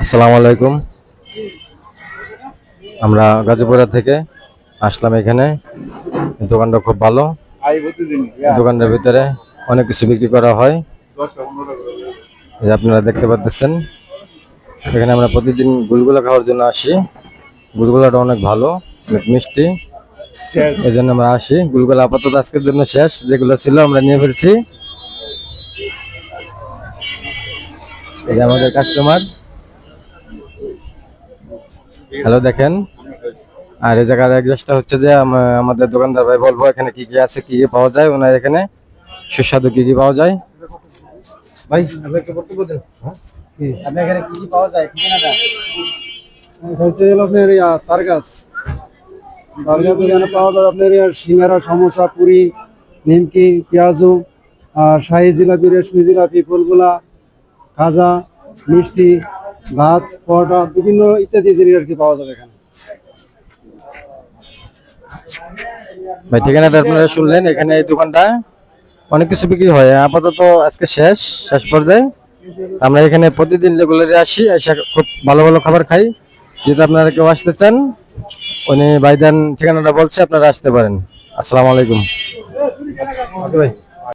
আসসালামু আলাইকুম। আমরা গাজীপুরা থেকে আসলাম এখানে। দোকানটা খুব ভালো। দোকানের ভিতরে অনেক কিছু বিক্রি করা হয়, এই যে আপনারা দেখতে পাচ্ছেন। এখানে আমরা প্রতিদিন গুলগুলা খাওয়ার জন্য আসি। গুলগুলাটা অনেক ভালো, অনেক মিষ্টি, এই জন্য আমরা আসি। গুলগুলা আপাতত আজকের জন্য শেষ, যেগুলো ছিল আমরা নিয়ে ফেলছি। এই যে আমাদের কাস্টমার, হ্যালো দেখেন। আর এই জায়গার অ্যাড্রেসটা হচ্ছে যে আমাদের দোকানদার ভাই বলবো এখানে কি কি আছে, কি কি পাওয়া যায়। ওনার এখানে সুস্বাদু কি কি পাওয়া যায়। ভাই আপনাকে বক্তব্য দেন। আপনার এখানে কি কি পাওয়া যায়, ঠিকানাটা? হচ্ছে আপনার তারগাছ এখানে পাওয়া যায় আপনার সিঙ্গারা, সমোসা, পুরি, নিমকি, পেঁয়াজু, শাহি জিলাপি, রেশমি জিলাপি, ফুলগুলা, খাজা, মিষ্টি, ভাত, পরোটা, বিভিন্ন ইত্যাদি জিনিস আর কি পাওয়া যাবে এখানে। ভাই ঠিকানাটা আপনারা শুনলেন। এখানে এই দোকানটা অনেক কিছু বিক্রি হয়, আপাতত আজকে শেষ পর্যায়ে। আমরা এখানে প্রতিদিন রেগুলারে আসি, এসে খুব ভালো ভালো খাবার খাই। যদি আপনারা কেউ আসতে চান, উনি ভাইদান ঠিকানাটা বলছে, আপনারা আসতে পারেন। আসসালামু আলাইকুম।